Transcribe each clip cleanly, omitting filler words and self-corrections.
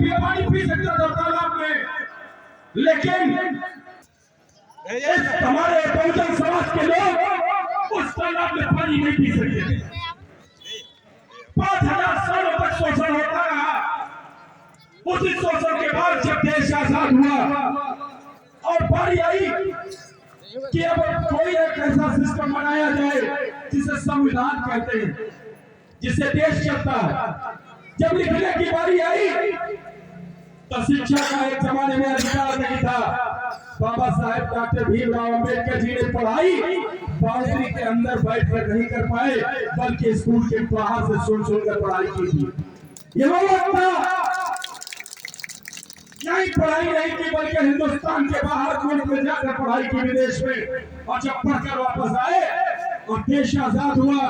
भी पानी पी सकता था तालाब में, लेकिन इस हमारे बहुजन समाज के लोग उस तालाब में पानी नहीं पी सकते थे। 5000 सालों तक शोषण होता रहा। उसी शोषण के बाद जब देश आजाद हुआ और बारी आई कि अब कोई एक ऐसा सिस्टम बनाया जाए जिसे संविधान कहते हैं, जिससे देश चलता है। जब लिखने की बारी आई तो शिक्षा का एक जमाने में अधिकार नहीं था। बाबा साहेब डॉक्टर भीमराव अंबेडकर जी ने पढ़ाई बाउंड्री के अंदर बैठकर नहीं कर पाए, बल्कि स्कूल के बाहर से सुन सुनकर पढ़ाई की थी। ये वो वक्त था, यही पढ़ाई नहीं की बल्कि हिंदुस्तान के बाहर मुल्क में जाकर पढ़ाई की विदेश में, और जब पढ़कर वापस आए और देश आजाद हुआ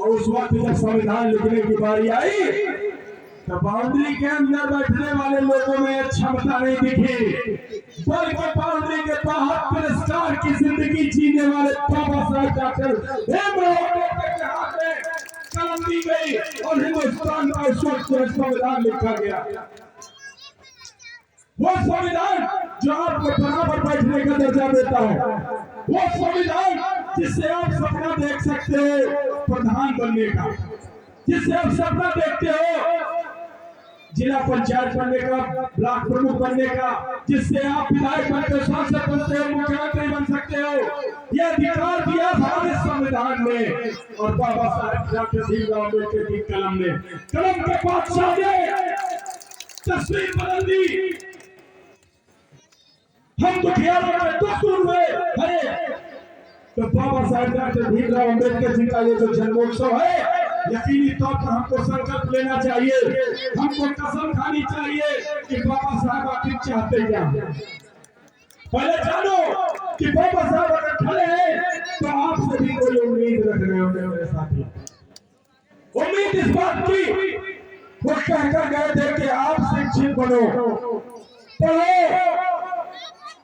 और उस वक्त जब संविधान लिखने की बारी आई तो बाउंड्री के अंदर बैठने वाले लोगों में क्षमता नहीं दिखी, बल्कि बाउंड्री के बाहर तिरस्कार की जिंदगी जीने वाले बाबा साहेब डॉक्टर भीमराव अम्बेडकर के हाथ में कलम दी गई और हिंदुस्तान का उस वक्त संविधान लिखा गया। वो संविधान जो आपको बराबर बैठने का दर्जा देता है, वो संविधान जिससे आप सपना देख सकते हो प्रधान बनने का, जिससे आप सपना देखते हो जिला पंचायत बनने का, ब्लॉक प्रमुख बनने का, जिससे आप विधायक बनकर सांसद बनते हो, मुख्यमंत्री बन सकते हो। यह अधिकार दिया हमारे संविधान में और बाबा साहेब डॉक्टर भीमराव अम्बेडकर की कलम ने, कलम के बादशाह ने तस्वीर बदल दी। हम दुखियारों के दुश्मन हुए। अरे तो बाबा साहेब डॉक्टर भीमराव अम्बेडकर जी का ये जो जन्मोत्सव है, यकीनी तौर पर हमको संकल्प लेना चाहिए, हमको कसम खानी चाहिए कि बाबा साहब आखिर चाहते क्या। पहले जानो कि बाबा साहब अगर खड़े हैं तो आपसे भी कोई उम्मीद रख रहे होंगे मेरे साथी। उम्मीद इस बात की, वो कहकर गए थे कि आप शिक्षित बनो, पढ़ो।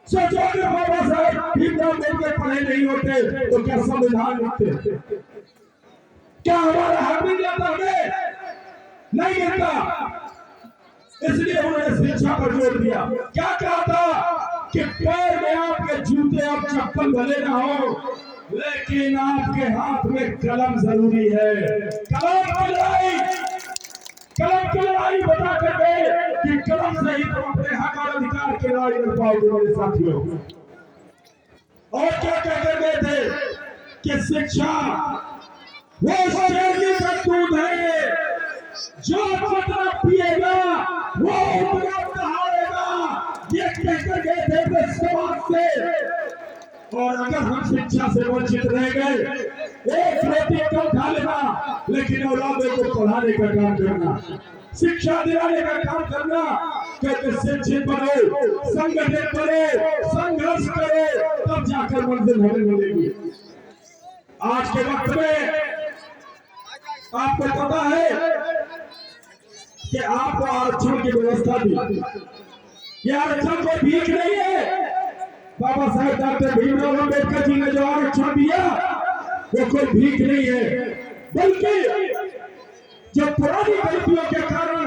सोचो कि बाबा साहब भीमराव अम्बेडकर पढ़े नहीं होते तो क्या संविधान लिखते? क्या हमारा हक मिल जाता? हमें नहीं मिलता। इसलिए उन्होंने शिक्षा पर जोर दिया। क्या कहा था कि पैर में आपके जूते और चप्पल भले ना हो, लेकिन आपके हाथ में कलम जरूरी है। कलम की लड़ाई, कलम की लड़ाई बता कर गए कि कलम से ही तुम अपने हक और अधिकार की लड़ाई लड़ पाओगे मेरे साथियों। और क्या कहकर गए थे कि शिक्षा वो शेरनी का दूध है, जो जितना पिएगा वो उतना दहाड़ेगा। ये कहकर गए थे समाज से। और अगर हम शिक्षा से वंचित रह गए, एक रोटी कम खा लेना, लेकिन औलादों को पढ़ाने का काम करना, शिक्षा दिलाने का काम करना, कहते शिक्षित बनो, संगठित बनो, संघर्ष करो, तब जाकर मंजिल हमें मिलेगी। आज के वक्त में आपको पता है कि आपको आरक्षण की व्यवस्था दी। यह आरक्षण कोई भीख नहीं है। बाबा साहेब डॉक्टर भीमराव अम्बेडकर जी ने जो आरक्षण दिया वो कोई भीख नहीं है, बल्कि जो पुरानी गलतियों के कारण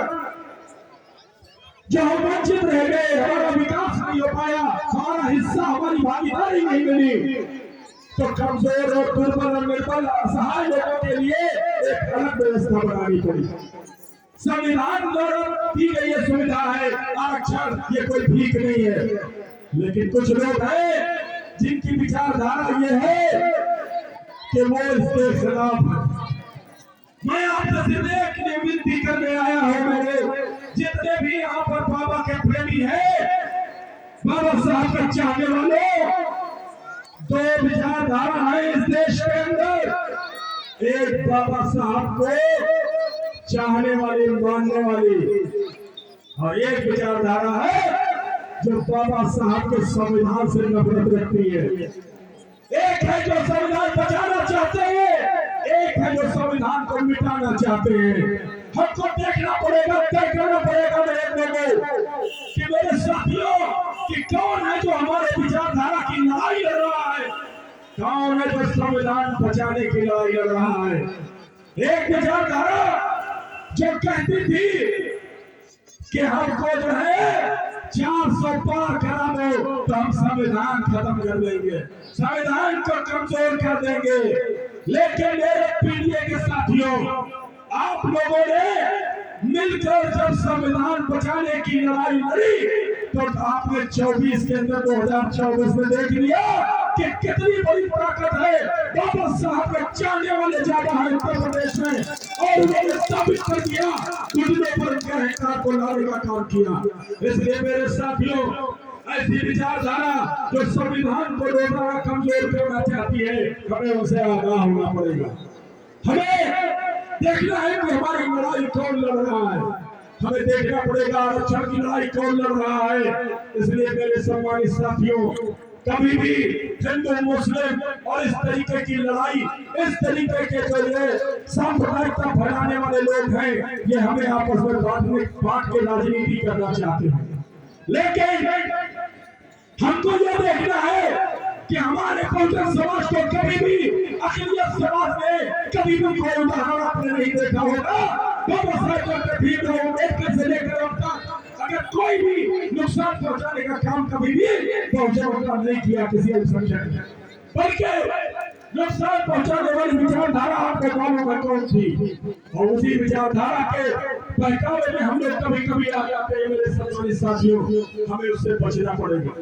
जो हम वंचित रह गए, हमारा विकास नहीं हो पाया, हमारा हिस्सा, हमारी भागीदारी नहीं मिली, तो कमजोर और दुर्बल और निर्बल असहाय लोगों के लिए एक अलग व्यवस्था बनानी पड़ी। संविधान द्वारा दी गई ये सुविधा है आरक्षण, ये कोई भीख नहीं है। लेकिन कुछ लोग हैं जिनकी विचारधारा ये है कि वो इसके खिलाफ है। मैं आपसे सिर्फ एक विनती करने आया हूं, मेरे जितने भी यहाँ पर बाबा के प्रेमी हैं, बाबा साहब के चाहने वालों, दो विचारधारा है इस देश के अंदर। एक बाबा साहब को चाहने वाली, मानने वाली, और एक विचारधारा है जो बाबा साहब के संविधान से नफरत रखती है। एक है जो संविधान बचाना चाहते हैं, एक है जो संविधान को मिटाना चाहते हैं। हमको देखना पड़ेगा, तय करना पड़ेगा मेरे लोगों कि मेरे साथियों कि कौन है जो हमारे विचारधारा की लड़ाई लड़ रहा है, कौन है जो संविधान बचाने की लड़ाई लड़ रहा है। एक विचारधारा जो कहती थी कि हमको जो है 400 पार करा दो तो हम संविधान खत्म कर देंगे, संविधान को कमजोर कर देंगे। लेकिन मेरे पीडीए के साथियों, आप लोगों ने मिलकर जब संविधान बचाने की लड़ाई लड़ी तो आपने 24 के अंदर 2024 में देख लिया कि कितनी बड़ी ताकत है। बाबा साहब के चाहने वाले ज्यादा है उत्तर प्रदेश में, और उन्होंने साबित कर दिया, घुटनों पर अहंकार को लाने का काम किया। इसलिए मेरे साथियों, ऐसी विचारधारा जो संविधान को रोकना कमजोर करना चाहती है, हमें उनसे आगाह होना पड़ेगा। हमें देखना है कि हमारी लड़ाई कौन लड़ रहा है, हमें देखना पड़ेगा आरक्षण की लड़ाई कौन लड़ रहा है। इसलिए मेरे सम्मानित साथियों, कभी भी हिंदू मुस्लिम और इस तरीके की लड़ाई, इस तरीके के जो ये सांप्रदायिकता फैलाने वाले लोग हैं, ये हमें आपस में बांट के राजनीति करना चाहते हैं। लेकिन हमको ये देखना है कि हमारे बहुजन समाज को कभी भी, अक़लियत समाज में कभी भी कोई उदाहरण आपने नहीं देखा होगा। बाबा साहब डॉक्टर भीमराव अम्बेडकर से लेकर अब तक अगर कोई भी नुकसान पहुंचाने का काम कभी भी बहुजन का नहीं किया किसी अल्पसंख्यक ने, बल्कि नुकसान पहुंचाने वाली विचारधारा आपको मालूम है कौन थी, और उसी विचारधारा के बहकावे में हम लोग कभी कभी आ जाते हैं। मेरे सम्मानित साथियों, हमें उससे बचना पड़ेगा।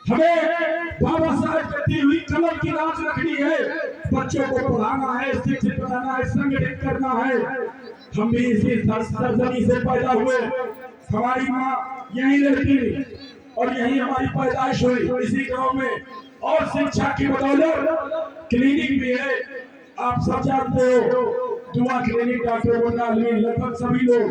हमें बाबा साहब की दी हुई कलम की लाज रखनी है, बच्चों को पढ़ाना है, शिक्षित बनाना है, संगठित करना है। हम भी इसी सरजमी से पैदा हुए, हमारी माँ यहीं रहती और यहीं हमारी पैदाइश हुई, इसी गांव में, और शिक्षा की बदौलत क्लिनिक भी है। आप सब जानते हो, दुआ क्लिनिक, डॉक्टर मुन्ना अली, लगभग सभी लोग,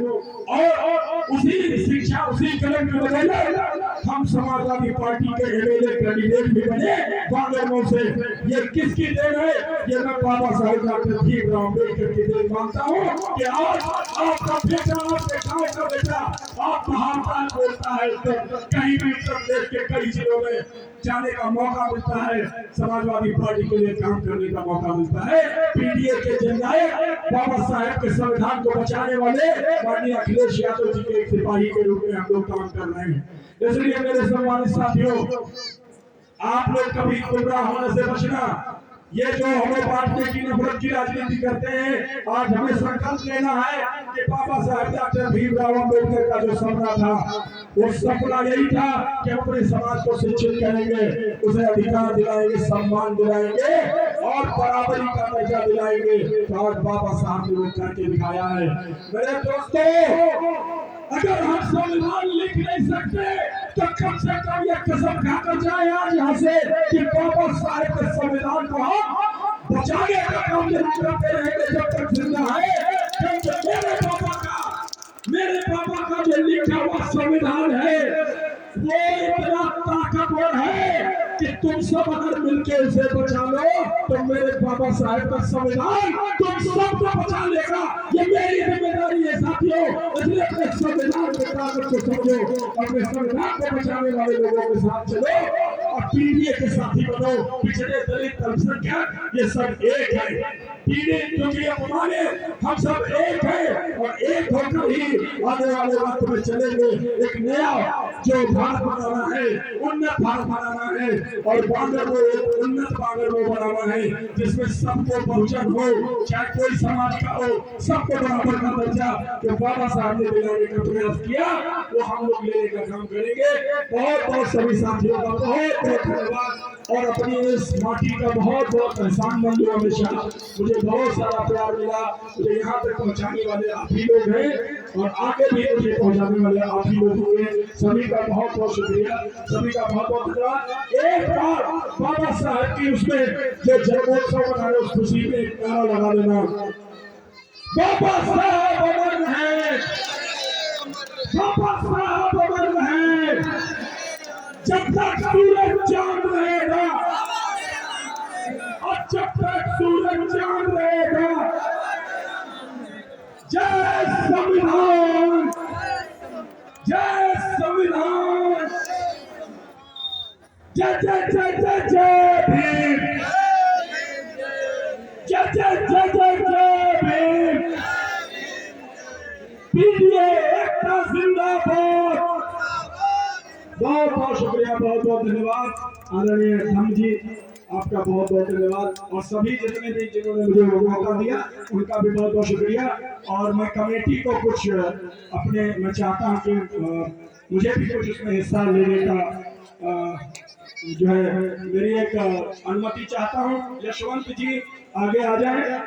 और उसी शिक्षा, उसी कलम की बदौलत हम समाजवादी पार्टी के एमएलए कैंडिडेट भी बने बांगरमऊ से। ये किसकी देन है? ये मैं बाबा साहब डॉक्टर भीमराव अम्बेडकर की देन मानता हूँ कि आज आपका बेटा, आपके गाँव का बेटा, आप महान बोलता है तो कहीं भी उत्तर प्रदेश के कई जिलों में जाने का मौका मिलता है, समाजवादी पार्टी के लिए काम करने का मौका मिलता है। पीडीए के जननायक बाबा साहब के संविधान को बचाने वाले माननीय अखिलेश यादव जी के एक सिपाही के रूप में हम लोग काम कर रहे हैं। इसलिए मेरे सम्मानित साथियों, आप लोग कभी गुमराह होने से बचना। ये जो हमें बांटने की, नफरत की राजनीति करते हैं, आज हमें संकल्प लेना है कि बाबा साहब डॉक्टर भीमराव अम्बेडकर का जो सपना था, वो सपना यही था कि अपने समाज को शिक्षित करेंगे, उसे अधिकार दिलाएंगे, सम्मान दिलाएंगे और बराबरी का दर्जा दिलाएंगे। तो आज बाबा साहब ने वो करके दिखाया है। मेरे दोस्तों, अगर हम संविधान लिख नहीं सकते तो कम से कम ये कसम खाकर जाए आज यहाँ से कि बाबा साहब के संविधान को हम बचाने का काम जरूर करते रहेंगे जब तक जिंदा है। क्योंकि मेरे पापा का जो लिखा हुआ संविधान है वो इतना ताकतवर है कि तुम सब अगर मिलके उसे बचा लो तो मेरे बाबा साहब का संविधान तुम सबको बचा लेगा। ये मेरी जिम्मेदारी है साथियों। इसलिए अपने संविधान के ताकत को समझो, अपने संविधान को बचाने वाले लोगों के साथ चलो और पीडीए के साथी बनो। पिछड़े, दलित, अल्पसंख्यक ये सब एक है। पीडीए क्योंकि हमारे हम सब एक है और एक होकर ही आने वाले वक्त में चलेंगे। एक नया जो भारत बनाना है, उन्नत भारत बनाना है और बांगरमऊ एक उन्नत बांगरमऊ बनाना है जिसमें सबको बहुजन हो, चाहे कोई समाज का हो, सबको बराबर का दर्जा जो बाबा साहब ने दिलाने का प्रयास किया वो हम लोग लेने का काम करेंगे। बहुत बहुत सभी साथियों का बहुत बहुत धन्यवाद और अपनी इस माटी का बहुत बहुत एहसान मंद हूँ। हमेशा मुझे बहुत सारा प्यार मिला, मुझे यहाँ तक पहुँचाने वाले आप ही लोग हैं और आगे भी मुझे पहुँचाने वाले आप ही लोग होंगे। सभी का बहुत बहुत शुक्रिया, सभी का बहुत बहुत धन्यवाद। एक बार बाबा साहब की उसमें जो जन्मोत्सव मनाए उस खुशी में एक नारा लगा देना, बाबा साहब अमर है, बाबा साहब अमर है, जब तक सूरज चांद रहेगा और जब तक सूरज चांद रहेगा। जय संविधान, जय संविधान, जय जय जय जय जय भीम, जय जय जय जय जय भीम। पीडीए एकता जिंदाबाद। बहुत बहुत शुक्रिया, बहुत बहुत धन्यवाद आदरणीय धम जी, आपका बहुत बहुत धन्यवाद। और सभी जितने भी जिन्होंने मुझे मौका दिया उनका भी बहुत बहुत शुक्रिया। और मैं कमेटी को कुछ अपने मैं चाहता हूँ कि मुझे भी कुछ उसमें हिस्सा लेने का जो है मेरी एक अनुमति चाहता हूँ। यशवंत जी आगे आ जाए।